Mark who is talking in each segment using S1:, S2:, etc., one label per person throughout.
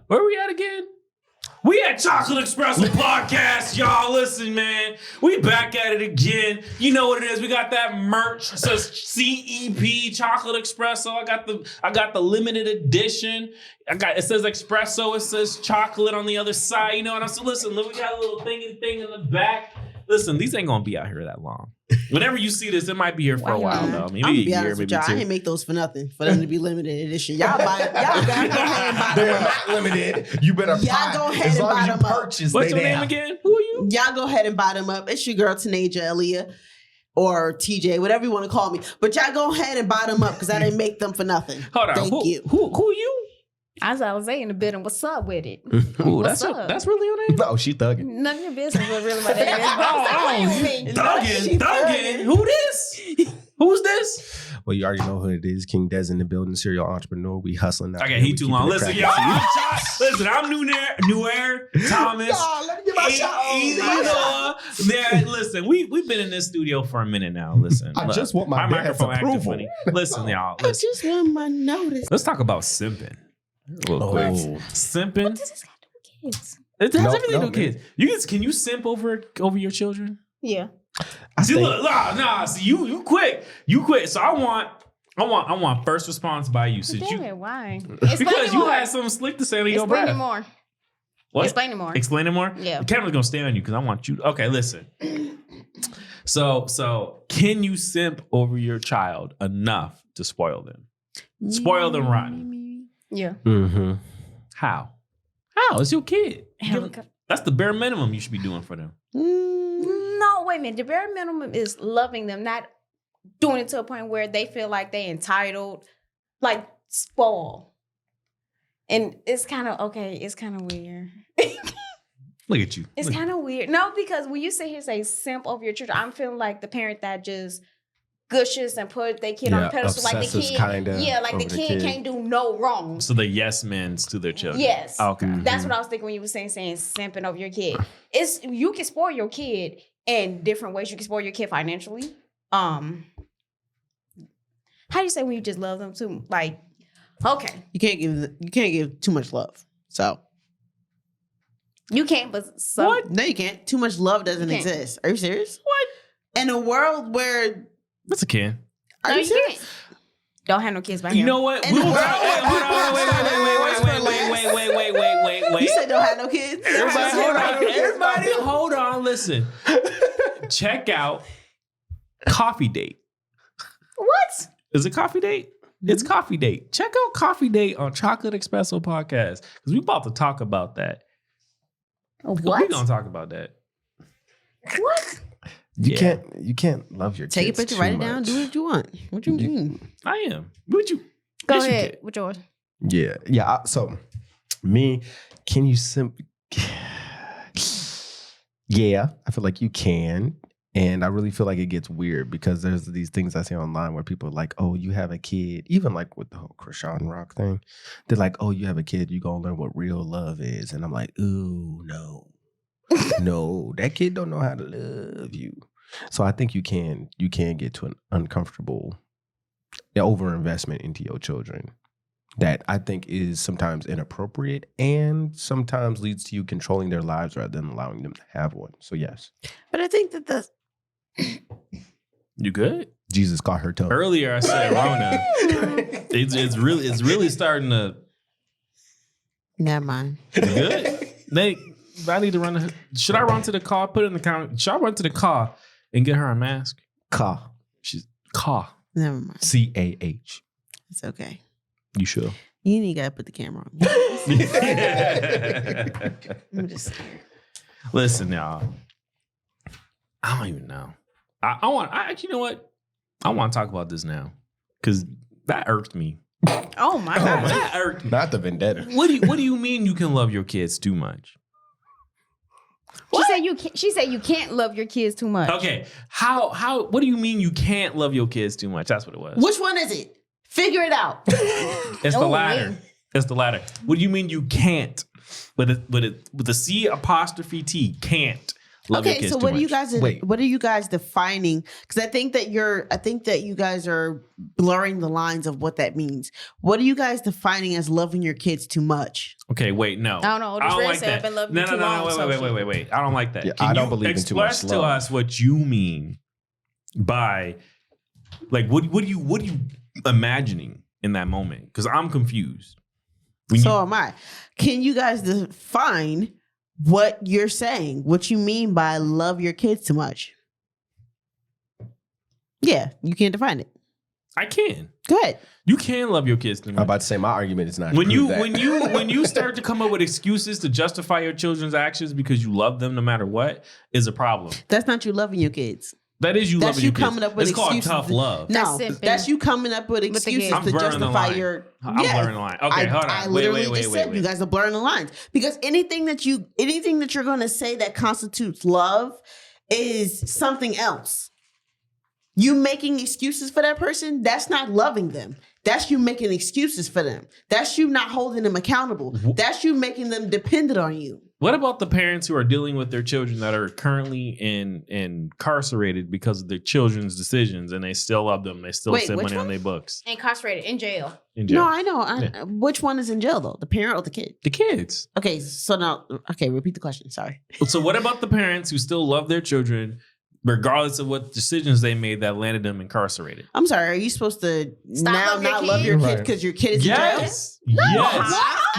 S1: Where we at again? We at Chocolate Espresso Podcast, y'all. Listen, man, we back at it again. You know what it is. We got that merch. It says CEP Chocolate Espresso. I got the limited edition. It says espresso. It says chocolate on the other side. You know what I'm saying? Listen, we got a little thing in the back. Listen, these ain't gonna be out here that long. Whenever you see this, it might be here for a while though. Maybe a year, maybe two.
S2: I didn't make those for nothing. For them to be limited edition. Y'all gotta go ahead and buy them.
S3: They're not limited. You better
S2: y'all go ahead and buy them up.
S1: What's your name again? Who are you?
S2: Y'all go ahead and buy them up. It's your girl Tanaja Aaliyah or TJ, whatever you want to call me. But y'all go ahead and buy them up because I didn't make them for nothing.
S1: Hold on.
S2: Thank you.
S1: Who are you?
S4: As I was saying, the building, what's up with it?
S1: Ooh, that's really your name?
S3: No, she thugging.
S4: None of your business was really my name.
S1: Thugging. Who this? Who's this?
S3: Well, you already know who it is. King Des in the building, serial entrepreneur. We hustling out.
S1: Okay, he too long. Listen, y'all. I'm New Air, Thomas.
S3: Let me get my shot.
S1: Listen, we've been in this studio for a minute now. Listen,
S3: I just want my
S1: microphone
S3: approval.
S1: acting funny. Listen, y'all.
S2: I just want my notice.
S1: Let's talk about simping. Real quick. Simping.
S4: What does this got to do with kids?
S1: It has everything to do with kids. Can you simp over your children?
S4: Yeah.
S1: See, you quit. You quit. So I want first response by you.
S4: Why?
S1: Because you had something slick to say to your breath.
S4: Explain it more.
S1: What?
S4: Explain it more.
S1: Explain it more?
S4: Yeah.
S1: The camera's gonna stay on you because I want you. Okay, listen. So can you simp over your child enough to spoil them? Spoil them rotten.
S4: Yeah.
S3: Mm-hmm.
S1: How? It's your kid. That's the bare minimum you should be doing for them.
S4: No, wait a minute. The bare minimum is loving them, not doing it to a point where they feel like they entitled, like spoil. And it's kind of weird.
S1: Look at you.
S4: It's kind of weird. No, because when you sit here and say simp over your children, I'm feeling like the parent that just gushes and put their kid on a pedestal, like the kid, the kid can't do no wrong.
S1: So the yes men to their children.
S4: Yes.
S1: Okay.
S4: That's what I was thinking when you were saying simping over your kid. It's you can spoil your kid in different ways. You can spoil your kid financially. How do you say when you just love them too? Like, okay,
S2: You can't give too much love. So
S4: you can't. But
S2: what? No, you can't. Too much love doesn't exist. Are you serious?
S1: What?
S2: In a world where
S1: That's a can.
S2: Are you serious?
S4: Don't have no kids by him.
S1: You know what? Wait.
S2: You said don't have no kids.
S1: Everybody, hold on. Listen. Check out Coffee Date.
S4: What?
S1: Is it Coffee Date? It's Coffee Date. Check out Coffee Date on Chocolate Espresso Podcast because we about to talk about that.
S4: What?
S1: We're gonna talk about that.
S4: What?
S3: You can't love your kids.
S2: Take a picture, write it down, do what you want. What you mean?
S1: I am. What you?
S4: Go ahead with yours.
S3: Yeah. So, can you simp? Yeah, I feel like you can. And I really feel like it gets weird because there's these things I see online where people are like, oh, you have a kid. Even like with the whole Krishan Rock thing. They're like, oh, you have a kid. You're going to learn what real love is. And I'm like, ooh, no. No, that kid don't know how to love you. So I think you can get to an uncomfortable overinvestment into your children that I think is sometimes inappropriate and sometimes leads to you controlling their lives rather than allowing them to have one. So yes.
S2: But I think that
S1: You good?
S3: Jesus caught her tongue.
S1: Earlier I said Rona. it's really starting to.
S2: never mind.
S1: You good? I need to run. Should I run to the car? Put it in the car. Should I run to the car and get her a mask?
S3: Car.
S1: She's car.
S2: Never mind.
S3: CAH.
S2: It's okay.
S1: You sure?
S2: You gotta put the camera on. I'm just scared.
S1: Listen, y'all. I don't even know. You know what? I want to talk about this now because that irked me.
S4: Oh my God.
S1: That irked me.
S3: Not the vendetta.
S1: What do you mean you can love your kids too much?
S4: She said you can't love your kids too much.
S1: Okay. What do you mean you can't love your kids too much? That's what it was.
S2: Which one is it? Figure it out.
S1: It's the latter.
S4: Man.
S1: It's the latter. What do you mean you can't? With the C apostrophe T, can't love your
S2: Okay,
S1: kids
S2: so
S1: too
S2: what are you
S1: much.
S2: guys?
S3: Wait.
S2: What are you guys defining? Because I think that you guys are blurring the lines of what that means. What are you guys defining as loving your kids too much?
S1: Okay, wait, no.
S4: I don't know.
S1: I don't
S4: Red
S1: like
S4: said
S1: that.
S4: I've been loving
S1: No,
S4: you
S1: no,
S4: too
S1: no,
S4: long,
S1: no,
S4: so
S1: wait. I don't like that.
S3: Yeah,
S1: Can
S3: I don't
S1: you
S3: believe in too much
S1: express to
S3: love.
S1: us what you mean by, like, what are you imagining in that moment? Because I'm confused.
S2: So am I. Can you guys define what you're saying? What you mean by love your kids too much? Yeah, you can't define it.
S1: I can.
S2: Go ahead.
S1: You can love your kids too
S3: I'm
S1: much.
S3: about to say my argument is not
S1: When
S3: true.
S1: when you start to come up with excuses to justify your children's actions because you love them no matter what is a problem.
S2: That's not you loving your kids.
S1: That is you
S2: That's
S1: loving
S2: you
S1: your kids.
S2: coming up with
S1: it's
S2: excuses.
S1: called tough love.
S2: No,
S4: That's
S2: that's you coming up with
S4: the
S2: excuses
S4: kids.
S2: to
S1: I'm blurring the
S2: justify
S1: line.
S2: your.
S1: I'm blurring the line. Okay, hold on.
S2: I
S1: Wait,
S2: literally
S1: wait.
S2: just said you guys are blurring the lines because anything that you're going to say that constitutes love is something else. You making excuses for that person, that's not loving them. That's you making excuses for them. That's you not holding them accountable. That's you making them dependent on you.
S1: What about the parents who are dealing with their children that are currently incarcerated because of their children's decisions and they still love them? They still
S2: Wait,
S1: send
S2: which
S1: money on
S2: one?
S1: their books
S4: Incarcerated in jail.
S1: in jail.
S2: No, I know. Which one is in jail though? The parent or the kid?
S1: The kids.
S2: Okay, so now, repeat the question. Sorry.
S1: So what about the parents who still love their children regardless of what decisions they made that landed them incarcerated?
S2: I'm sorry. Are you supposed to
S4: Stop
S2: now
S4: loving your
S2: not love
S4: kid?
S2: your kid
S3: Right.
S2: because your kid is in jail?
S1: Yes. Yes.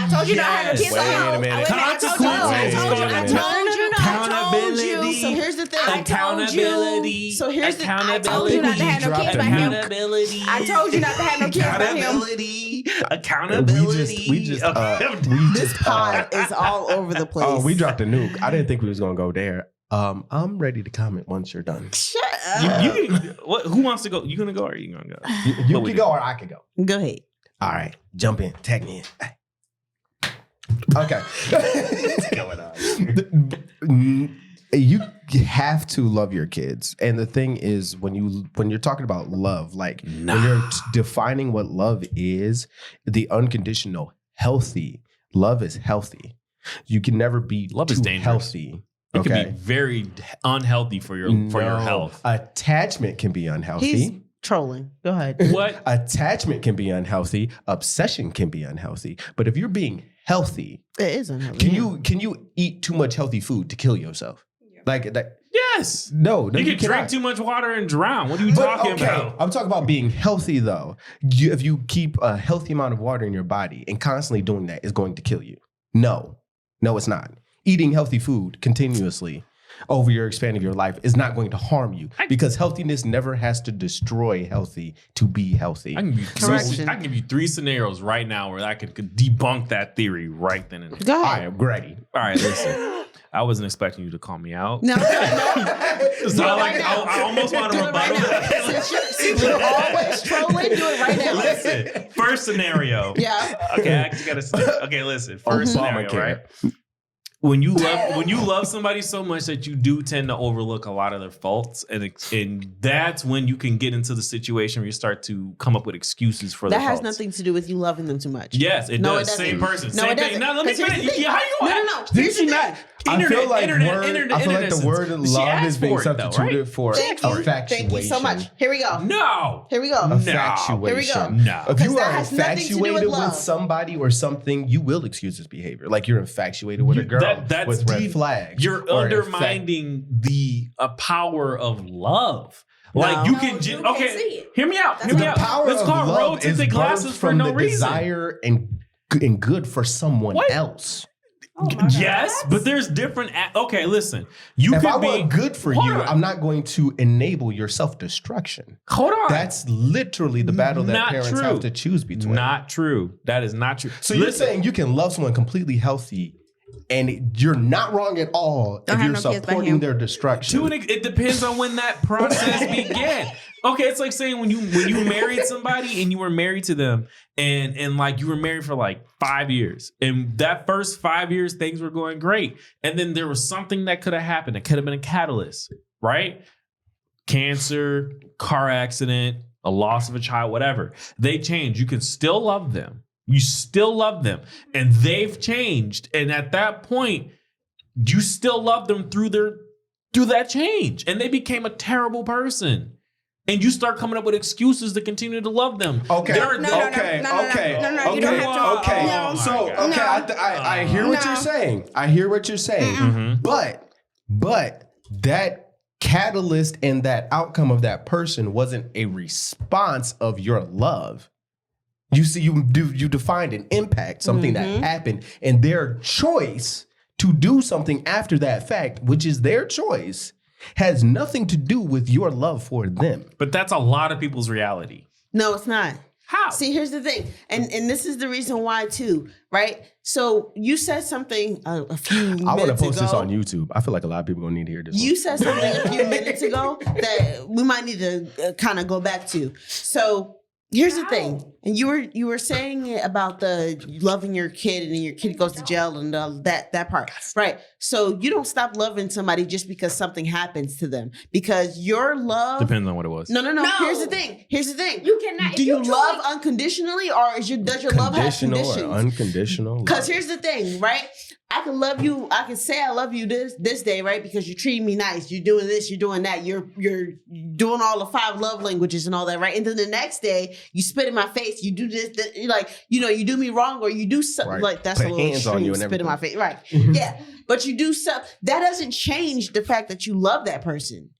S4: I told you not to have no
S1: Yes.
S4: kids.
S3: Wait
S4: at home.
S3: a minute.
S4: I told you. I told you.
S1: Accountability.
S2: So here's the thing.
S1: Accountability.
S2: So here's the
S4: I told you not to have no kids by him.
S1: Accountability.
S4: I told you not to have no kids by him.
S1: Accountability.
S3: We just
S2: this pod is all over the place.
S3: Oh, we dropped a nuke. I didn't think we was gonna go there. I'm ready to comment once you're done.
S2: Shut
S1: You,
S2: up.
S1: you can, who wants to go? You gonna go or you gonna go?
S3: You
S1: What we
S3: can
S1: do?
S3: go or I can go.
S2: Go ahead.
S3: All right, jump in, tag me in. Hey. Okay. What's going on? You have to love your kids, and the thing is, when you're talking about love, like when you're defining what love is, the unconditional, healthy love is healthy. You can never be
S1: Love is
S3: too
S1: dangerous.
S3: healthy.
S1: It
S3: Okay,
S1: can be very unhealthy for your health.
S3: Attachment can be unhealthy.
S2: He's trolling. Go ahead.
S1: What?
S3: Attachment can be unhealthy. Obsession can be unhealthy. But if you're being healthy,
S2: It is unhealthy.
S3: can you eat too much healthy food to kill yourself? Like that?
S1: Yes.
S3: No,
S1: You can drink
S3: cannot.
S1: too much water and drown. What are you
S3: But,
S1: talking
S3: okay,
S1: about?
S3: I'm talking about being healthy though. If you keep a healthy amount of water in your body and constantly doing that is going to kill you. No, it's not. Eating healthy food continuously over your span of your life is not going to harm you because healthiness never has to destroy healthy to be healthy.
S1: I can give you three scenarios right now where I could debunk that theory right then and there.
S2: Go
S3: I
S2: ahead.
S3: am ready.
S1: All right, listen. I wasn't expecting you to call me out.
S2: No.
S1: So I almost want to rebuttal that.
S2: Since you're always trolling, do it right now.
S1: Listen, first scenario.
S2: Yeah.
S1: Okay, I just gotta. Okay, listen. First scenario,
S3: Obamacare.
S1: right? When you love somebody so much that you do tend to overlook a lot of their faults, and that's when you can get into the situation where you start to come up with excuses for
S2: That
S1: their
S2: has
S1: faults.
S2: nothing to do with you loving them too much.
S1: Yes, it
S2: No,
S1: does.
S2: it doesn't.
S1: Same person,
S2: No,
S1: same
S2: it
S1: thing.
S2: doesn't.
S1: Now let me
S2: 'Cause here's
S1: finish.
S2: the thing.
S1: How you?
S2: No.
S3: Did she not? I feel like the word love is being substituted for
S2: Thank you.
S3: infatuation.
S2: Thank you so much. Here we go.
S1: No.
S2: Here we go.
S3: Infatuation.
S2: Here we go.
S1: No.
S3: If
S2: Because
S3: you
S2: that
S3: are
S2: has nothing to do with
S3: infatuated with
S2: love.
S3: somebody or something, you will excuse this behavior. Like you're infatuated with a girl
S1: That's
S3: with red
S1: deep.
S3: flags.
S1: You're
S3: or
S1: undermining the power of love. Like
S2: No.
S1: you can,
S4: No, you
S1: okay.
S4: can see it.
S1: Hear me out. Hear
S2: That's
S1: me
S3: the
S1: out.
S3: power
S1: Let's
S3: of
S1: call
S3: love
S1: road
S3: is
S1: tinted glasses
S3: birthed
S1: for
S3: from
S1: no
S3: the
S1: reason.
S3: desire and good for someone
S1: What?
S3: else.
S4: Oh my God.
S1: Yes, but there's different. Okay, listen. You
S3: If
S1: could
S3: I
S1: be
S3: want good for
S1: Hold
S3: you,
S1: on.
S3: I'm not going to enable your self-destruction.
S1: Hold on.
S3: That's literally the battle that
S1: Not
S3: parents
S1: true.
S3: have to choose between.
S1: not true. That is not true.
S3: So you're
S1: Listen,
S3: saying you can love someone completely healthy, and you're not wrong at all
S4: Don't
S3: if
S4: have
S3: you're
S4: no kids by
S3: supporting
S4: him.
S3: their destruction.
S1: it depends on when that process began. Okay, it's like saying when you married somebody and you were married to them and like you were married for like 5 years, and that first 5 years things were going great, and then there was something that could have happened. It could have been a catalyst, right? Cancer, car accident, a loss of a child, whatever. They change. You can still love them. You still love them, and they've changed. And at that point, you still love them through their through that change and they became a terrible person. And you start coming up with excuses to continue to love them.
S5: Okay.
S4: No, you don't have to.
S5: Okay.
S4: No.
S5: So, okay, I hear what you're saying. I hear what you're saying.
S1: Mm-hmm.
S5: But that catalyst and that outcome of that person wasn't a response of your love. You see, you defined an impact, something that happened, and their choice to do something after that fact, which is their choice, has nothing to do with your love for them.
S1: But that's a lot of people's reality.
S2: No, it's not.
S1: How?
S2: See, here's the thing, and this is the reason why too, right? So you said something a few minutes ago.
S3: I want to post this on YouTube. I feel like a lot of people gonna need to hear this.
S2: You said something a few minutes ago that we might need to kind of go back to. So here's the thing, and you were saying it about the loving your kid and then your kid goes to jail and that part, right? So you don't stop loving somebody just because something happens to them, because your love
S1: Depends on what it was.
S2: No. Here's the thing.
S4: You cannot.
S2: Do you love unconditionally, or does your love have
S3: conditional
S2: conditions?
S3: or unconditional?
S2: Because here's the thing, right? I can love you. I can say I love you this day, right? Because you're treating me nice. You're doing this. You're doing that. You're doing all the 5 love languages and all that, right? And then the next day, you spit in my face. You do this. You do me wrong, or you do something
S3: Right.
S2: like that's
S3: Put
S2: a little
S3: hands on
S2: extreme.
S3: you and
S2: Spit in my
S3: everything.
S2: face, right? Yeah, but you do something that doesn't change the fact that you love that person.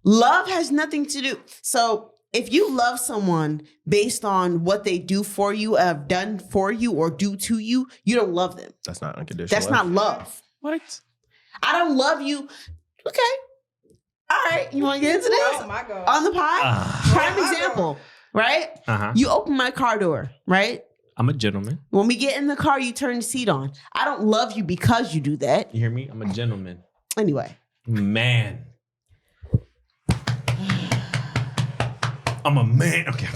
S2: Love has nothing to do. So if you love someone based on what they do for you, have done for you, or do to you, you don't love them.
S3: That's not unconditional.
S2: That's not love.
S1: What?
S2: I don't love you. Okay. All right. You want to get into this?
S4: Oh my God.
S2: On the pod? Prime example, right?
S1: Uh-huh.
S2: You open my car door, right?
S1: I'm a gentleman.
S2: When we get in the car, you turn the seat on. I don't love you because you do that.
S1: You hear me? I'm a gentleman.
S2: Anyway.
S1: Man. I'm a man. Okay.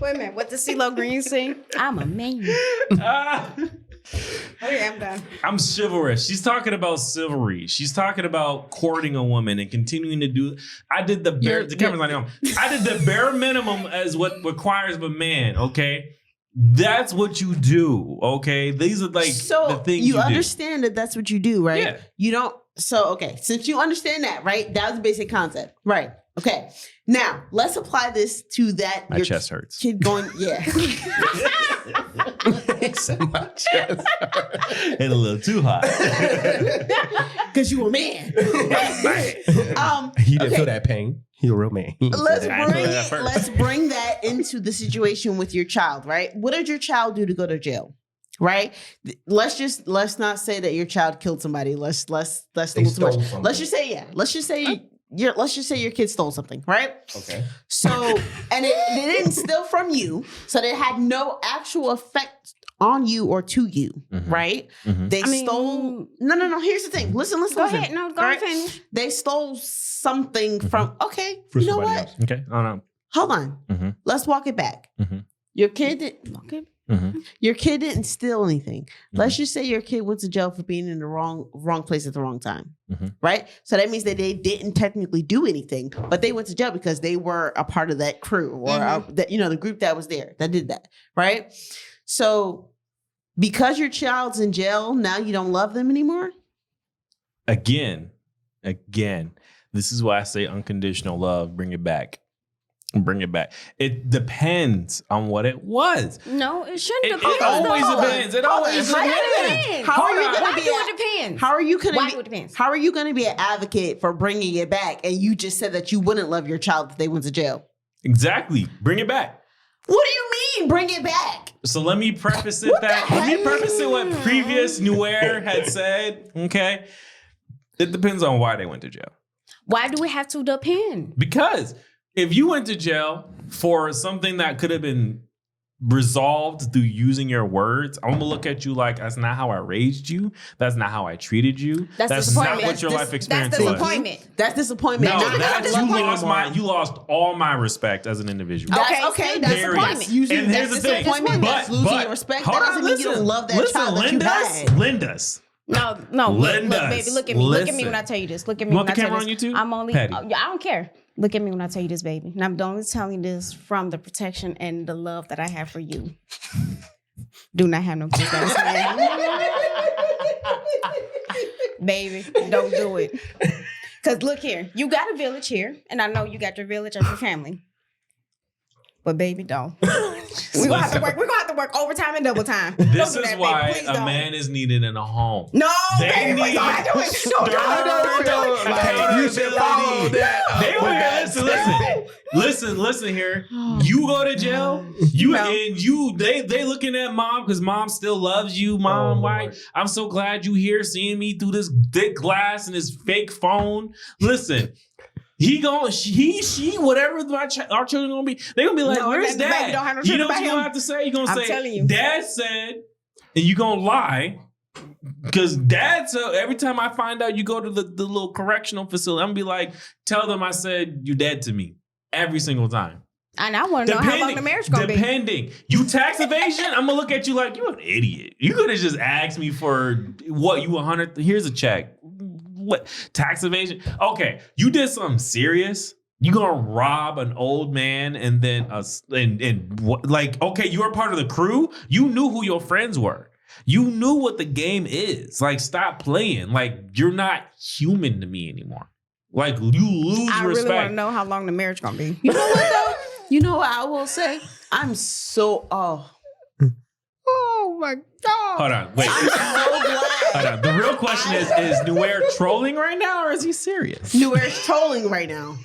S4: Wait a minute. What does CeeLo Green sing? I'm a man. Okay, I'm done.
S1: I'm chivalrous. She's talking about chivalry. She's talking about courting a woman and continuing to do. I did the bare. The camera's not on. I did the bare minimum as what requires of a man. Okay, that's what you do. Okay, these are like the things you do.
S2: understand that that's what you do, right?
S1: Yeah.
S2: You don't. So okay, since you understand that, right? That was the basic concept, right? Okay. Now let's apply this to that.
S1: My chest hurts.
S2: Kid going, yeah.
S3: My chest.
S1: And a little too hot.
S2: Because you a man.
S3: He didn't feel that pain. He a real man.
S2: Let's bring that into the situation with your child, right? What did your child do to go to jail? Right? Let's not say that your child killed somebody. Let's
S3: They
S2: move too much.
S3: stole something.
S2: Let's just say, yeah. Let's just say your kid stole something, right?
S3: Okay.
S2: So, and it didn't steal from you, so they had no actual effect on you or to you, right?
S1: Mhm.
S2: They stole. No. Here's the thing. Listen.
S4: Go ahead. No, go ahead. Finish.
S2: They stole something from. Okay,
S3: For
S2: you know
S3: somebody
S2: what?
S3: else.
S1: Okay. Oh no.
S2: Hold on.
S1: Mhm.
S2: Let's walk it back.
S1: Mhm.
S2: Your kid didn't. Okay.
S1: Mhm.
S2: Your kid didn't steal anything. Let's just say your kid went to jail for being in the wrong place at the wrong time, right? So that means that they didn't technically do anything, but they went to jail because they were a part of that crew or the group that was there that did that, right? So because your child's in jail, now you don't love them anymore?
S1: Again, this is why I say unconditional love. Bring it back. Bring it back. It depends on what it was.
S4: No, it shouldn't
S1: It always depends. It always depends.
S2: How are you
S4: Why
S2: going to
S4: do
S2: be?
S4: it depends?
S2: How are you going
S4: Why
S2: to
S4: do it depends?
S2: How are you going to be an advocate for bringing it back? And you just said that you wouldn't love your child if they went to jail.
S1: Exactly. Bring it back.
S2: What do you mean? Bring it back?
S1: So let me preface it what previous Nuer had said. Okay. It depends on why they went to jail.
S4: Why do we have to depend?
S1: Because if you went to jail for something that could have been resolved through using your words, I'm gonna look at you like that's not how I raised you. That's not how I treated you.
S4: That's
S1: not
S4: disappointment.
S1: what your life experience
S4: That's
S1: was.
S4: disappointment.
S2: That's disappointment.
S1: No,
S2: Not
S1: you lost all my respect as an individual.
S2: Okay, that's
S1: Period.
S2: disappointment. Usually
S1: And here's
S2: that's
S1: the thing.
S2: disappointment. That's losing
S1: But-
S2: your respect.
S1: hold
S2: That
S1: on,
S2: doesn't mean you don't love that child that you had.
S1: Linda's.
S4: No, look, baby, look at me. Look at me when I tell you this. Look at me
S1: You
S4: when
S1: want
S4: I
S1: the
S4: tell
S1: camera
S4: you this.
S1: on you too?
S4: I'm only.
S1: Patty.
S4: I don't care. Look at me when I tell you this, baby. And I'm only telling you this from the protection and the love that I have for you. Do not have no kids. Baby, don't do it. Because look here, you got a village here, and I know you got your village of your family. But baby, don't. We're gonna have to work overtime and double time.
S1: This
S4: Don't do
S1: is
S4: that,
S1: why
S4: baby. Please
S1: a
S4: don't.
S1: man is needed in a home.
S4: No,
S1: They
S4: baby,
S1: need
S4: please don't do it. Don't do it.
S1: Like,
S5: You should follow that.
S1: They over here. Listen here. You go to jail. You
S4: No.
S1: and you. They looking at mom because mom still loves you. Mom,
S5: Oh,
S1: why?
S5: Lord.
S1: I'm so glad you here, seeing me through this thick glass and this fake phone. Listen. She, whatever our children gonna be, they gonna be like,
S4: No,
S1: where's
S4: baby,
S1: dad?
S4: don't have no
S1: You know
S4: children
S1: what
S4: by
S1: you gonna
S4: him.
S1: have to say? You gonna
S4: I'm
S1: say,
S4: telling you.
S1: Dad said, and you gonna lie. Because dad, so every time I find out you go to the little correctional facility, I'm gonna be like, tell them I said you dead to me every single time.
S4: And I want to know how long the marriage gonna be.
S1: Depending. You tax evasion, I'm gonna look at you like you're an idiot. You could have just asked me for what you 100. Here's a check. What tax evasion? Okay, you did something serious. You gonna rob an old man and then like okay, you were part of the crew. You knew who your friends were. You knew what the game is. Like stop playing. Like you're not human to me anymore. Like you lose
S4: I
S1: respect.
S4: really want to know how long the marriage gonna be.
S2: You know what though? You know what I will say? I'm so
S5: Oh my God.
S1: Hold on, wait.
S2: I'm so glad.
S1: Hold on. The real question is Nuair trolling right now or is he serious?
S2: New Air's trolling right now.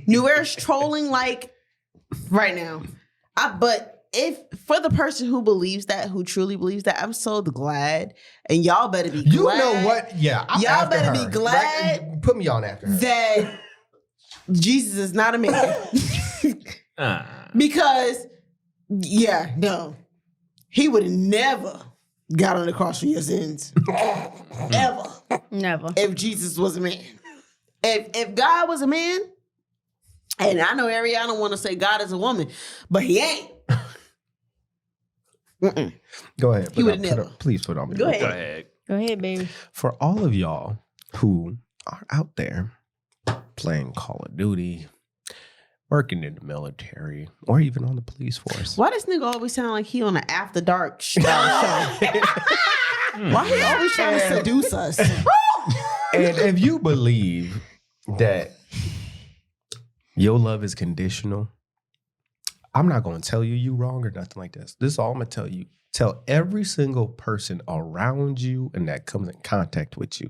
S2: New Air's trolling like right now. But if for the person who believes that, who truly believes that, I'm so glad. And y'all better be glad.
S5: You know what? Yeah, I'm
S2: Y'all
S5: after
S2: better
S5: her.
S2: be glad
S5: Right? Put me on after her.
S2: that Jesus is not a man. Because, yeah, no. He would have never got on the cross for your sins. Ever.
S4: Never.
S2: If Jesus was a man. If God was a man, and I know Ariana want to say God is a woman, but he ain't. Mm-mm.
S5: Go ahead.
S2: He would never.
S5: Please put on me.
S2: Go
S5: real
S2: ahead.
S1: Go
S5: quick.
S1: ahead.
S4: Go ahead, baby.
S5: For all of y'all who are out there playing Call of Duty, working in the military, or even on the police force.
S2: Why does nigga always sound like he on an after dark show? Why he always trying to seduce us?
S5: And if you believe that your love is conditional, I'm not going to tell you wrong or nothing like this. This is all I'm going to tell you. Tell every single person around you and that comes in contact with you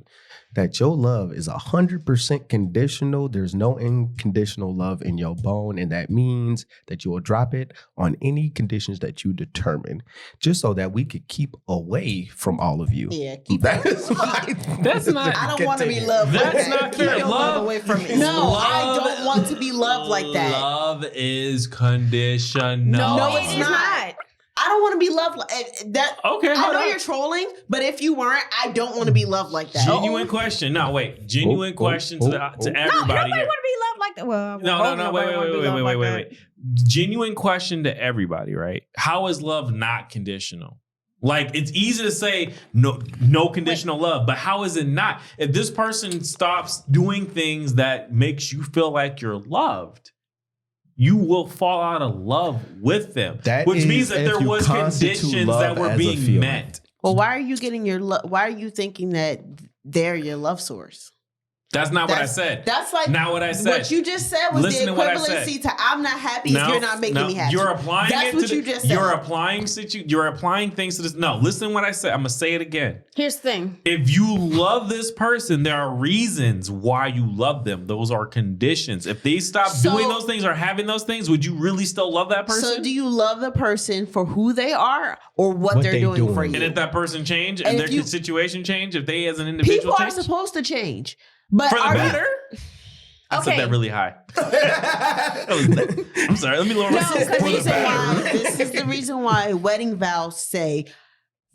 S5: that your love is 100% conditional. There's no unconditional love in your bone. And that means that you will drop it on any conditions that you determine, just so that we could keep away from all of you.
S2: Yeah, keep
S5: That is why.
S1: That's not-
S2: I don't want to be loved
S1: That's
S2: like that.
S1: not
S2: Keep
S1: fair.
S2: your love away from me. No, I don't want to be loved like that.
S1: Love is conditional.
S2: No, it's
S4: it is
S2: not. I don't want to be loved like that.
S1: Okay,
S2: I
S1: hold
S2: know
S1: on.
S2: you're trolling, but if you weren't, I don't want to be loved like that.
S1: Genuine question. No, wait. Genuine question to everybody
S4: No, nobody
S1: here.
S4: want to be loved like that. Well,
S1: No. Wait. Genuine question to everybody, right? How is love not conditional? Like it's easy to say no conditional love, but how is it not? If this person stops doing things that makes you feel like you're loved, you will fall out of love with them, which means that there was conditions that were being met.
S2: Well, why are you getting why are you thinking that they're your love source?
S1: That's not what I said.
S2: That's like
S1: not what I said.
S2: What you just said was
S1: Listen
S2: the
S1: to what I said.
S2: equivalency to I'm not happy if you're not making me happy.
S1: You're applying
S2: That's
S1: it
S2: what
S1: to
S2: you just said.
S1: You're applying things to this. No, listen to what I said. I'm gonna say it again.
S4: Here's the thing.
S1: If you love this person, there are reasons why you love them. Those are conditions. If they stop doing those things or having those things, would you really still love that person?
S2: So do you love the person for who they are or what they're doing for you?
S1: And if that person change and their situation change, if they as an individual
S2: people
S1: change,
S2: are supposed to change. But
S1: for the better? I said
S4: Okay.
S1: that really high. I'm sorry. Let me lower my
S2: This is the reason why wedding vows say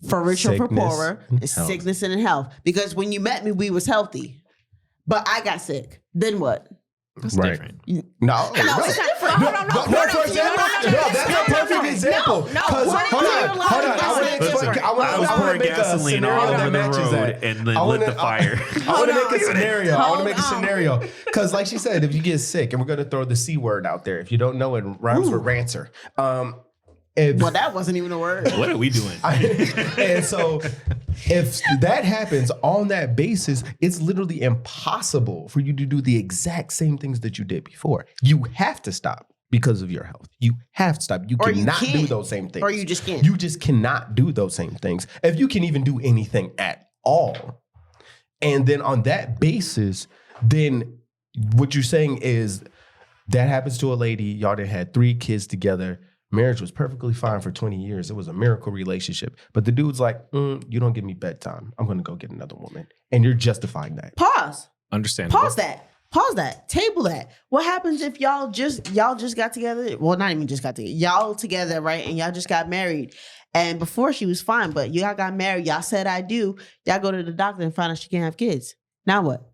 S2: for richer or for
S5: Sickness
S2: poorer,
S5: and
S2: it's
S5: health.
S2: sickness and in health. Because when you met me, we was healthy. But I got sick. Then what?
S1: That's
S5: Right.
S1: different.
S5: No,
S4: No, it's not.
S5: for example, that's a perfect example.
S4: No,
S5: Hold on.
S1: Listen, I was pouring gasoline all over the road and then lit the fire.
S5: I want to make a scenario. I want to make a
S4: Hold on.
S5: scenario. Because like she said, if you get sick, and we're going to throw the C word out there. If you don't know it, rhymes with rancer.
S2: Well, that wasn't even a word.
S1: What are we doing?
S5: And so if that happens on that basis, it's literally impossible for you to do the exact same things that you did before. You have to stop because of your health. You have to stop. You
S2: Or you
S5: cannot do
S2: can't.
S5: those same things.
S2: Or you just can't.
S5: You just cannot do those same things. If you can even do anything at all. And then on that basis, then what you're saying is that happens to a lady. Y'all done had 3 kids together. Marriage was perfectly fine for 20 years. It was a miracle relationship. But the dude's like, you don't give me bedtime. I'm going to go get another woman. And you're justifying that.
S2: Pause.
S1: Understandable.
S2: Pause that. Table that. What happens if y'all just got together? Well, not even just got together. Y'all together, right? And y'all just got married. And before she was fine, but y'all got married. Y'all said I do. Y'all go to the doctor and find out she can't have kids. Now what?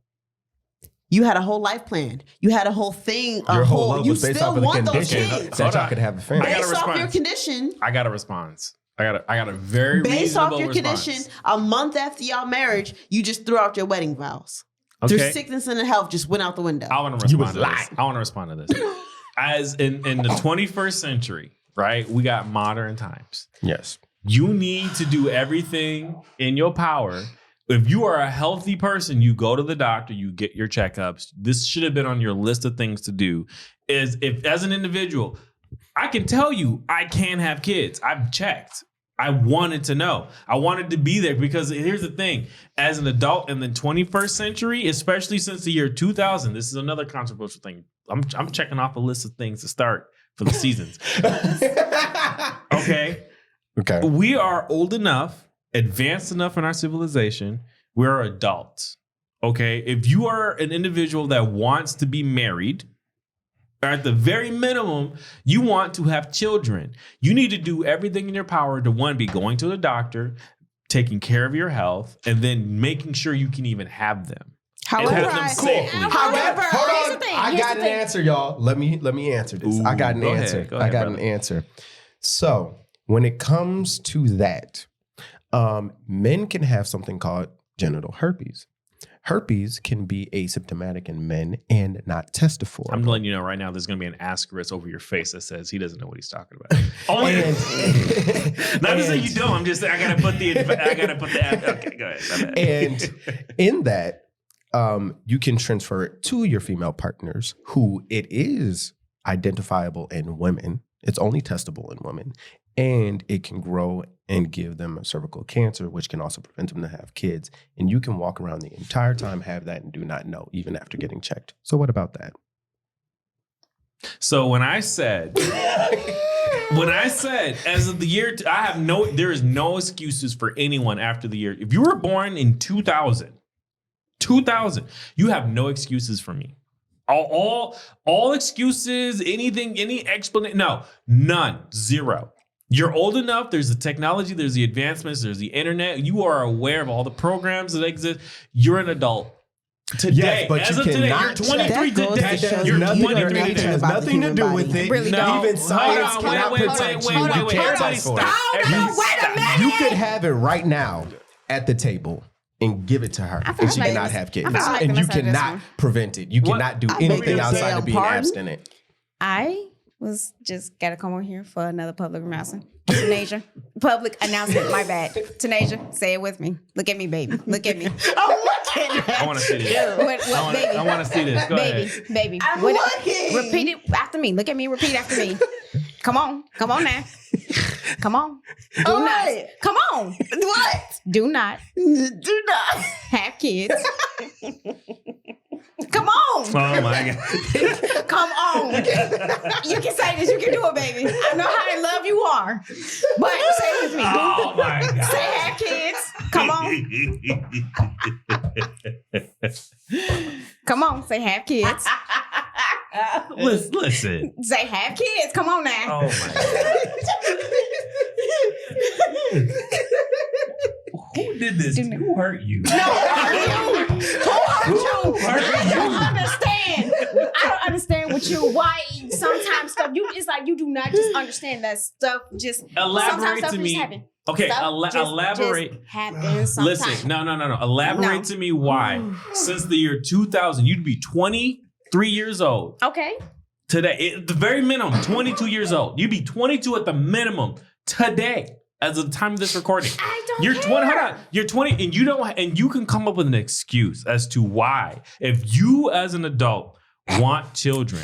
S2: You had a whole life plan. You had a whole thing.
S5: Your whole love
S2: you
S5: was based
S2: still
S5: off of the
S2: want those
S5: condition
S2: kids.
S5: that y'all could have a family.
S1: I got a
S2: Based off your
S1: response.
S2: condition.
S1: I got a response. I got a very
S2: Based off
S1: reasonable
S2: your
S1: response.
S2: condition, a month after y'all marriage, you just threw out your wedding vows.
S1: Okay.
S2: Your sickness and health just went out the window.
S1: I want to
S5: You
S1: respond
S5: was
S1: to this.
S5: lying.
S1: I want to respond to this. As in the 21st century, right? We got modern times.
S5: Yes.
S1: You need to do everything in your power. If you are a healthy person, you go to the doctor, you get your checkups. This should have been on your list of things to do. Is if as an individual, I can tell you I can have kids. I've checked. I wanted to know. I wanted to be there because here's the thing. As an adult in the 21st century, especially since the year 2000, this is another controversial thing. I'm checking off a list of things to start for the seasons. Okay.
S5: Okay.
S1: We are old enough, advanced enough in our civilization. We're adults. Okay. If you are an individual that wants to be married, or at the very minimum, you want to have children, you need to do everything in your power to, one, be going to the doctor, taking care of your health, and then making sure you can even have them.
S2: However,
S1: have them safely.
S2: however,
S5: Hold
S4: here's
S5: on.
S4: the thing,
S5: I
S4: here's
S5: got
S4: the
S5: an
S4: thing.
S5: answer, y'all. Let me answer this. I got an
S1: Go ahead,
S5: answer.
S1: go ahead,
S5: I got
S1: brother.
S5: an answer. So when it comes to that, men can have something called genital herpes. Herpes can be asymptomatic in men and not tested for.
S1: I'm letting you know right now, there's going to be an asterisk over your face that says he doesn't know what he's talking about. Oh,
S5: And-
S1: not to say you don't. I'm just saying I got to put the. Okay, go ahead. My bad.
S5: And in that, you can transfer it to your female partners who it is identifiable in women. It's only testable in women. And it can grow and give them a cervical cancer, which can also prevent them to have kids. And you can walk around the entire time, have that, and do not know, even after getting checked. So what about that?
S1: So when I said as of the year, there is no excuses for anyone after the year. If you were born in 2000, you have no excuses for me. All excuses, anything, any explanation, no, none, zero. You're old enough. There's the technology, there's the advancements, there's the internet. You are aware of all the programs that exist. You're an adult. Today,
S5: Yes, but
S1: as
S5: you
S1: of today, you're
S5: cannot
S1: 23
S2: check. That goes
S1: today.
S2: to show
S1: You're
S2: you don't
S1: 23
S2: know
S1: today.
S2: anything
S5: It has
S2: about the
S5: nothing to
S2: human
S5: do
S2: body.
S5: with it.
S4: Really
S1: No,
S5: Even science
S1: hold on,
S5: cannot
S1: wait,
S5: protect you.
S4: hold
S5: You
S4: on,
S5: can't
S1: everybody
S5: test for it.
S1: stop.
S4: Hold on,
S1: Everybody
S4: wait a
S1: stop.
S4: minute.
S5: You could have it right now at the table and give it to her,
S4: I feel
S5: and she
S4: like
S5: cannot
S4: this-
S5: have kids.
S4: I feel like
S5: And you
S4: let's have this
S5: cannot
S4: one.
S5: prevent it. You
S1: What?
S5: cannot do
S2: I beg
S5: anything
S2: your
S5: outside
S2: damn
S5: of being
S2: pardon?
S5: abstinent.
S4: I was just gotta come over here for another public announcement. Tanasia. Public announcement, my bad. Tanasia, say it with me. Look at me, baby. Look at me.
S2: I'm looking at
S1: I want to see this.
S4: What, baby?
S1: I want to see this. Go
S4: Baby,
S1: ahead.
S4: baby.
S2: I'm
S4: What-
S2: looking.
S4: Repeat it after me. Look at me. Repeat after me. Come on now. Come on. Do
S2: All
S4: not.
S2: right.
S4: Come on.
S2: What?
S4: Do not
S2: Do not.
S4: have kids. Come on.
S1: Oh my God.
S4: Come on. You can say this. You can do it, baby. I know how in love you are. But say it with me.
S1: Oh my God.
S4: Say have kids. Come on. Come on. Say have kids.
S1: Listen.
S4: Say have kids. Come on now.
S1: Oh my God. Who did this? Who hurt you?
S4: Who hurt you? I don't understand. I don't understand what you. Why sometimes stuff it's like you do not just understand that stuff. Just sometimes
S1: Elaborate
S4: stuff
S1: to
S4: just
S1: me.
S4: happen.
S1: Okay,
S4: Stuff
S1: elaborate.
S4: Just happens sometimes.
S1: Listen, no. Elaborate
S4: No.
S1: to me why, since the year 2000, you'd be 23 years old.
S4: Okay.
S1: today, at the very minimum, 22 years old. You'd be 22 at the minimum today. As of the time of this recording, you're 20. Hold on, you're 20, and you can come up with an excuse as to why, if you as an adult want children,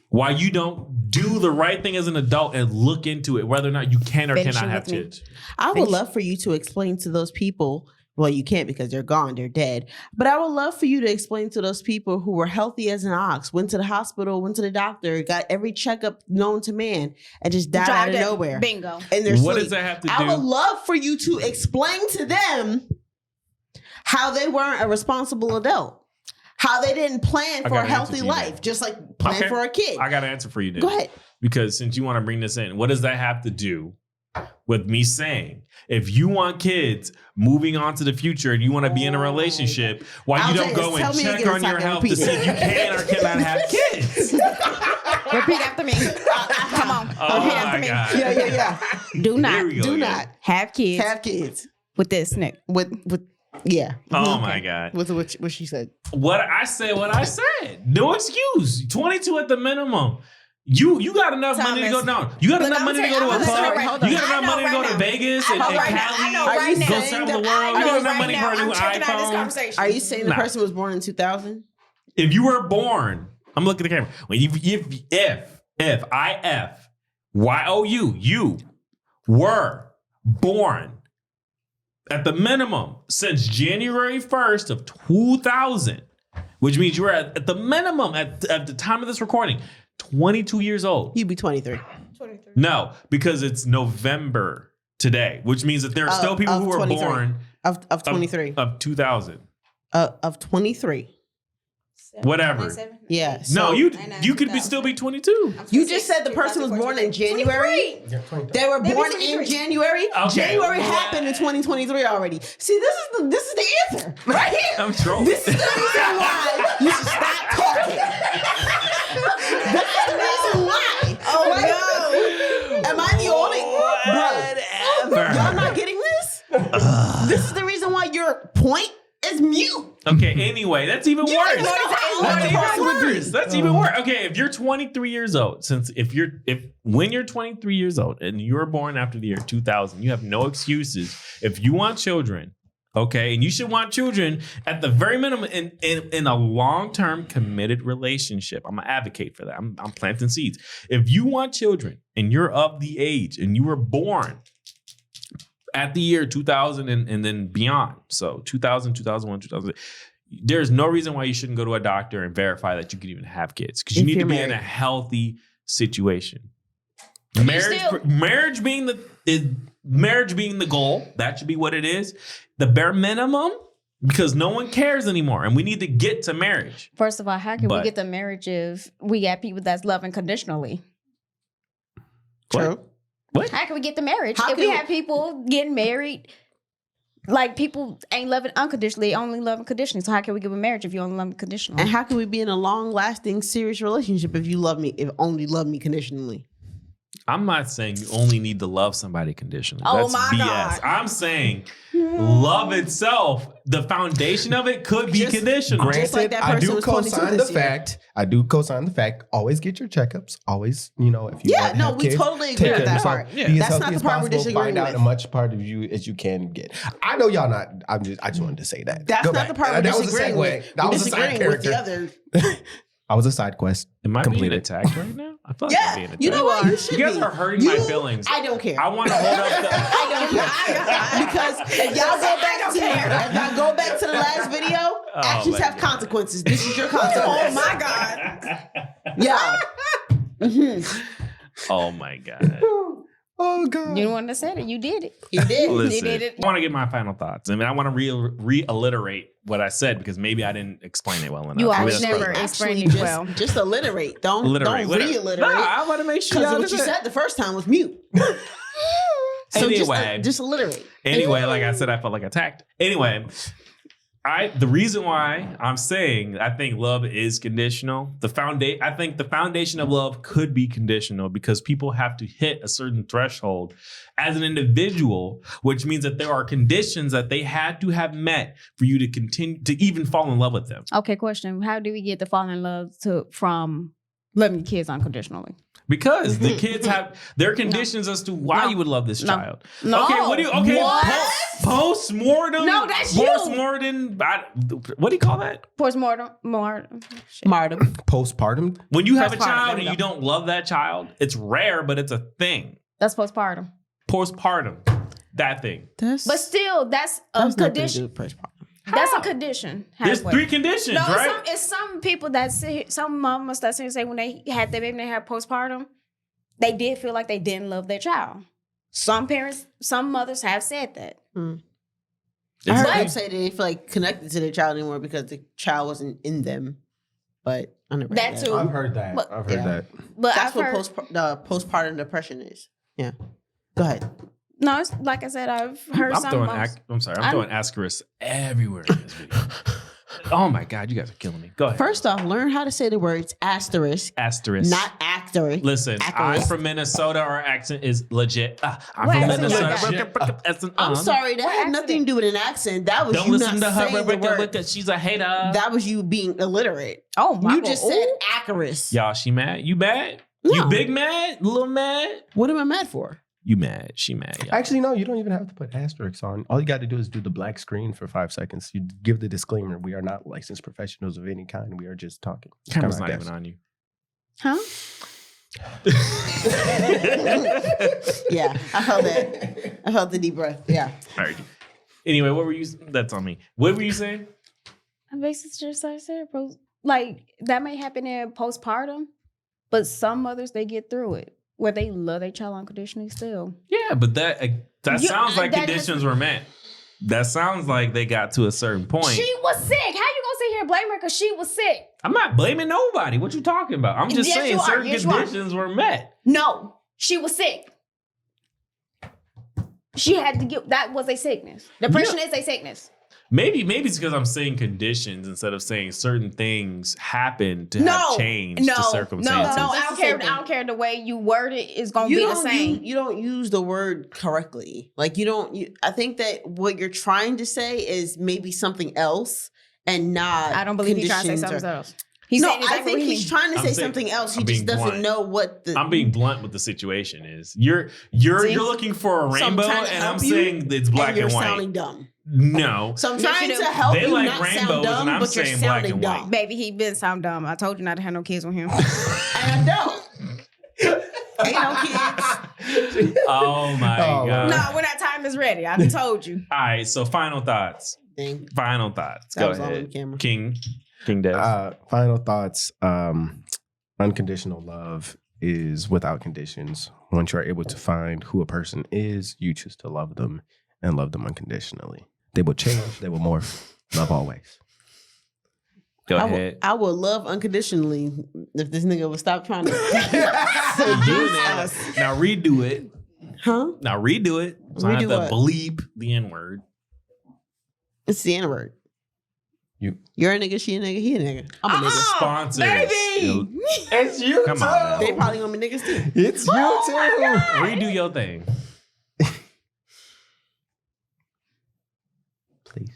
S1: why you don't do the right thing as an adult and look into it, whether or not you can or cannot have kids.
S2: I would love for you to explain to those people. Well, you can't because they're gone, they're dead. But I would love for you to explain to those people who were healthy as an ox, went to the hospital, went to the doctor, got every checkup known to man, and just died out of nowhere.
S4: Bingo.
S2: In their
S1: What
S2: sleep.
S1: does that have to do?
S2: I would love for you to explain to them how they weren't a responsible adult, how they didn't plan for a healthy life, just like plan for a kid.
S1: I got an answer for you, then.
S2: Go ahead.
S1: Because since you want to bring this in, what does that have to do with me saying, if you want kids moving on to the future and you want to be in a relationship, why you don't go and check on your health to see if you can or cannot have kids?
S4: Repeat after me. Come on.
S1: Oh
S4: Repeat
S1: my
S4: after me.
S1: God.
S2: Yeah.
S4: Do not.
S1: we go
S2: Do
S1: again.
S2: not
S4: Have kids
S2: have kids
S4: with this Nick.
S2: with yeah.
S1: Oh my God.
S2: With what she said.
S1: What I said. No excuse. 22 at the minimum. You got enough money to go down. You got enough money to go to a club. You got enough money to go to Vegas and Cali.
S2: Are you
S1: Go
S2: saying
S1: travel the world.
S2: that?
S1: You got enough money for a new iPhone.
S2: Are you saying the
S1: Nah.
S2: person was born in 2000?
S1: If you were born, I'm looking at the camera. When you were born at the minimum since January 1st of 2000, which means you were at the minimum at the time of this recording, 22 years old.
S2: You'd be 23.
S1: No, because it's November today, which means that there are still people who were
S2: 23.
S1: born
S2: Of 23.
S1: of 2000.
S2: Of 23.
S1: Whatever.
S2: Yeah.
S1: No,
S2: so
S1: you could still be 22.
S2: You just said the person was born in January. They were born in January.
S1: Okay.
S2: January happened in 2023 already. See, this is the answer right here.
S1: I'm trolling.
S2: This is the reason why you should stop talking. That's the reason why. Oh no! Am I the only? Bro, y'all not getting this? This is the reason why your point is mute.
S1: Okay, anyway, that's even worse.
S2: That's
S1: That's even worse. That's even worse. Okay, if you're 23 years old, when you're 23 years old and you were born after the year 2000, you have no excuses. If you want children, okay, and you should want children at the very minimum in a long-term committed relationship. I'm gonna advocate for that. I'm planting seeds. If you want children and you're of the age and you were born at the year 2000 and then beyond. So 2000, 2001, 2000. There's no reason why you shouldn't go to a doctor and verify that you can even have kids, because you need to be in a healthy situation. Marriage being the goal, that should be what it is. The bare minimum, because no one cares anymore, and we need to get to marriage.
S4: First of all, how can we get to marriage if we got people that's loving conditionally?
S2: True.
S1: What?
S4: How can we get to marriage if we have people getting married? Like, people ain't loving unconditionally, only loving conditionally. So how can we give a marriage if you only love me conditionally?
S2: And how can we be in a long-lasting, serious relationship if you only love me conditionally?
S1: I'm not saying you only need to love somebody conditionally.
S4: Oh
S1: That's
S4: my
S1: BS.
S4: God.
S1: I'm saying love itself, the foundation of it could be conditional.
S2: Just like that
S5: I
S2: person
S5: do
S2: was 22
S5: co-sign
S2: this
S5: the
S2: year.
S5: fact. I do co-sign the fact. Always get your checkups. Always, if you want to have
S2: we
S5: kids,
S2: totally agree
S5: take
S2: with
S5: care of
S2: that
S5: yourself.
S2: part.
S1: Yeah.
S5: Be as
S2: That's
S5: healthy
S2: not the
S5: as
S2: part we're
S5: possible.
S2: disagreeing
S5: Find out
S2: with.
S5: as much part of you as you can get. I know y'all not. I just wanted to say that.
S2: That's
S5: Go
S2: not
S5: back.
S2: the part we're
S5: That was a
S2: disagreeing
S5: segue.
S2: with.
S5: That
S2: We're
S5: was a side
S2: disagreeing with
S5: character.
S2: the other.
S5: I was a side quest.
S1: Am I
S5: completed.
S1: being attacked right now? I feel like I'm being
S2: Yeah,
S1: attacked.
S2: you know what? You should
S1: You guys
S2: be.
S1: are hurting my feelings.
S2: I don't care.
S1: I want to hold up the...
S2: I don't care. Because if y'all go back to the last video, actions
S1: my
S2: have
S1: God.
S2: consequences. This is your consequence.
S4: Oh my God.
S2: Yeah.
S1: Oh my God.
S5: Oh God.
S4: You the one that said it. You did it.
S2: You did.
S1: Listen,
S4: You did it.
S1: I want to get my final thoughts. I mean, I want to reiterate what I said, because maybe I didn't explain it well enough.
S4: You
S1: Maybe
S4: always
S1: that's
S4: never
S1: part of it.
S4: explained
S2: Actually,
S4: it well.
S2: just alliterate. Don't
S1: Alliterate, whatever.
S2: re-alliterate.
S1: No, I want to make sure.
S2: Because
S1: y'all
S2: what you
S1: understand.
S2: said the first time was mute. So
S1: Anyway.
S2: just alliterate.
S1: Anyway, like I said, I felt like attacked. Anyway, the reason why I'm saying I think love is conditional. I think the foundation of love could be conditional, because people have to hit a certain threshold as an individual, which means that there are conditions that they had to have met for you to continue to even fall in love with them.
S4: Okay, question. How do we get to fall in love from loving your kids unconditionally?
S1: Because the kids have their conditions as to why you would love this child.
S4: No.
S1: Okay, what do you? Okay,
S4: What?
S1: Post-mortem.
S4: No, that's you.
S1: Post-mortem. What do you call that?
S4: Postmortem.
S2: Martyr.
S5: Postpartum.
S1: When you have a
S4: Postpartum,
S1: child
S4: there we
S1: and you
S4: go.
S1: don't love that child, it's rare, but it's a thing.
S4: That's postpartum.
S1: Postpartum. That thing.
S4: But still, that's a
S2: That's nothing to do
S4: condition.
S2: with postpartum.
S4: That's
S1: How?
S4: a condition.
S1: There's
S4: halfway.
S1: 3 conditions,
S4: No,
S1: right?
S4: it's some people that say, some mamas that say when they had their baby, they had postpartum, they did feel like they didn't love their child. Some parents, some mothers have said that.
S2: I heard
S4: But-
S2: them say they didn't feel like connected to their child anymore because the child wasn't in them. But I never heard
S4: That too.
S5: I've heard that.
S4: But-
S5: I've heard
S2: Yeah.
S5: that.
S4: But
S2: That's
S4: I've
S2: what
S4: heard,
S2: postpartum depression is. Yeah. Go ahead.
S4: no, it's, like I said, I've heard
S1: I'm
S4: some
S1: throwing
S4: moms.
S1: I'm sorry. I'm
S4: I'm-
S1: throwing asterisks everywhere in this video. Oh my God, you guys are killing me. Go ahead.
S2: First off, learn how to say the words asterisk,
S1: asterisk.
S2: not actor.
S1: Listen, I'm
S2: Asterisk.
S1: from Minnesota. Our accent is legit. I'm
S4: What
S1: from
S4: accent
S1: Minnesota.
S4: was that?
S2: I'm sorry, that
S4: What
S2: had nothing to do with an accent. That was
S1: Don't
S2: you
S1: listen
S2: not
S1: to her.
S2: saying the word.
S1: Rebecca, she's a hater.
S2: That was you being illiterate.
S4: Oh my
S2: You just
S4: God.
S2: said
S4: Ooh.
S2: acarus.
S1: Y'all, she mad? You mad? You
S2: No.
S1: big mad? Little mad?
S2: What am I mad for?
S1: You mad? She mad? Y'all.
S5: Actually, no, you don't even have to put asterisks on. All you got to do is do the black screen for 5 seconds. You give the disclaimer: we are not licensed professionals of any kind. We are just talking.
S1: Camera's
S5: Kinda
S1: not
S5: like
S1: even on you.
S4: Huh?
S2: Yeah, I felt that. I felt the deep breath. Yeah.
S1: All right. Anyway, what were you? That's on me. What were you saying?
S4: I basically just like I said, like that may happen in postpartum, but some mothers they get through it where they love their child unconditionally still.
S1: Yeah, but that
S4: You-
S1: sounds like
S4: that
S1: conditions were met. That sounds like they got to a certain point.
S4: She was sick. How you gonna sit here and blame her because she was sick?
S1: I'm not blaming nobody. What you talking about? I'm just
S4: Yes,
S1: saying
S4: you are.
S1: certain
S4: Yes, you are.
S1: conditions were met.
S4: No, she was sick. She had to get that was a sickness. Depression is a sickness.
S1: Maybe it's because I'm saying conditions instead of saying certain things happen to have changed to circumstances.
S4: No, I
S2: That's
S4: don't
S2: the
S4: care.
S2: same thing.
S4: I don't care the way you word it is gonna be the same.
S2: You don't use the word correctly. Like you don't. I think that what you're trying to say is maybe something else and not.
S4: I don't believe he's trying to say
S2: conditions
S4: something
S2: or-
S4: else. He's
S2: No,
S4: saying
S2: I
S4: exactly
S2: think
S4: what he
S2: he's
S4: means.
S2: trying to
S1: I'm
S2: say
S1: saying-
S2: something else. He
S1: I'm
S2: just
S1: being
S2: doesn't
S1: blunt.
S2: know what the.
S1: I'm being blunt with the situation is. You're
S4: See?
S1: looking for a
S2: So I'm
S1: rainbow,
S2: trying to
S1: and I'm
S2: help you,
S1: saying it's black
S2: and you're
S1: and white.
S2: sounding dumb.
S1: No.
S2: So I'm
S4: Yes,
S2: trying
S4: you
S2: to
S4: do.
S2: help
S1: They
S2: you
S1: like
S2: not sound
S1: rainbows,
S2: dumb,
S1: and I'm
S2: but you're
S1: saying black
S2: sounding
S1: and white.
S2: dumb.
S4: Baby, he been sound dumb. I told you not to have no kids with him.
S2: And I don't. Ain't no kids.
S1: Oh my
S5: Oh,
S1: God.
S4: No, when that time is ready, I told you.
S1: All right. So final thoughts.
S2: Dang.
S1: Final thoughts.
S2: That
S1: Go
S2: was all on
S1: ahead.
S2: camera.
S1: King Dev.
S5: Final thoughts. Unconditional love is without conditions. Once you're able to find who a person is, you choose to love them and love them unconditionally. They will change. They will morph. Love always.
S1: Go
S2: I
S1: ahead.
S2: would love unconditionally if this nigga would stop trying to
S1: You
S2: seduce
S1: now.
S2: us.
S1: Now redo it.
S2: Huh?
S1: Now redo it. So I have
S2: Redo
S1: to
S2: what?
S1: bleep the N word.
S2: It's the N word.
S5: You.
S2: You're a nigga, she a nigga, he a nigga. I'm a nigga.
S1: Sponsors.
S4: baby!
S5: It's you
S1: Come on now.
S2: They probably gonna be niggas too.
S5: It's you too.
S1: Redo your thing.
S5: Please.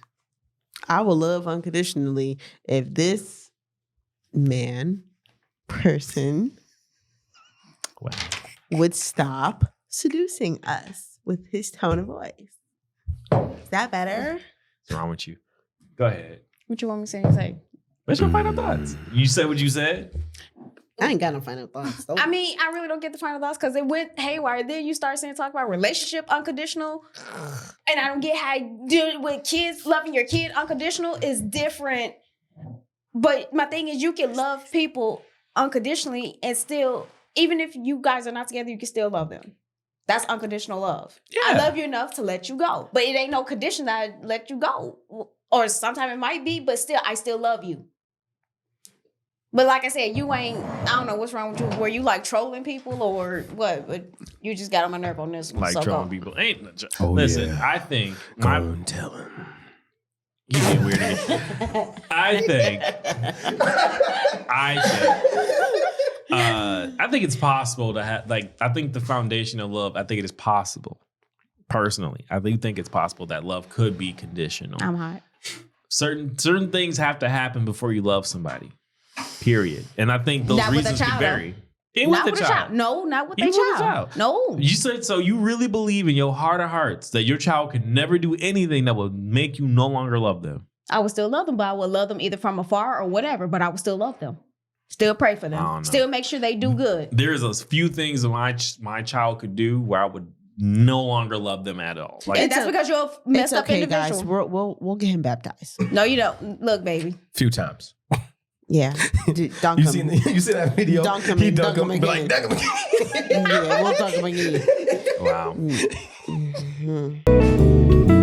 S2: I will love unconditionally if this person
S1: Wow.
S2: would stop seducing us with his tone of voice. Is that better?
S1: What's wrong with you? Go ahead.
S4: What you want me to say?
S1: What's your final thoughts? You said what you said?
S2: I ain't got no final thoughts. Don't-
S4: I mean, I really don't get the final thoughts because it went haywire. Then you start saying talk about relationship unconditional, and I don't get how you deal with kids. Loving your kid unconditional is different. But my thing is, you can love people unconditionally and still, even if you guys are not together, you can still love them. That's unconditional love. I
S1: Yeah.
S4: love you enough to let you go, but it ain't no condition that I let you go. Or sometimes it might be, but still, I still love you. But like I said, you ain't, I don't know what's wrong with you. Were you like trolling people or what? But you just got on my nerve on this one.
S1: Like
S4: so
S1: trolling
S4: go.
S1: people. Ain't no
S5: Oh,
S1: Listen,
S5: yeah.
S1: I think
S5: Go
S1: my
S5: and tell him.
S1: you being weird to me. I think it's possible to have I think the foundation of love, I think it is possible. Personally, I do think it's possible that love could be conditional.
S4: I'm hot.
S1: Certain things have to happen before you love somebody. period. And I think those
S4: Not with a
S1: reasons could
S4: child,
S1: vary.
S4: Not with a child. No, not with a
S1: Even with a
S4: child.
S1: child.
S4: No.
S1: You said, so you really believe in your heart of hearts that your child could never do anything that would make you no longer love them?
S4: I would still love them, but I would love them either from afar or whatever, but I would still love them. Still pray for
S1: I don't know.
S4: them. Still make sure they do good.
S1: There's a few things that my child could do where I would no longer love them at all. Like,
S4: And that's because you're a messed
S2: It's
S4: up
S2: okay, guys.
S4: individual.
S2: We'll get him baptized.
S4: No, you don't. Look, baby.
S5: Few times.
S2: Yeah, dunk
S5: You
S2: him.
S5: you see that video?
S2: Dunk him
S5: He
S2: and
S5: dunk
S2: dunk
S5: him,
S2: him
S5: be like,
S2: again.
S5: dunk him again.
S2: Yeah, we'll dunk him again.
S1: wow.
S2: Mhm.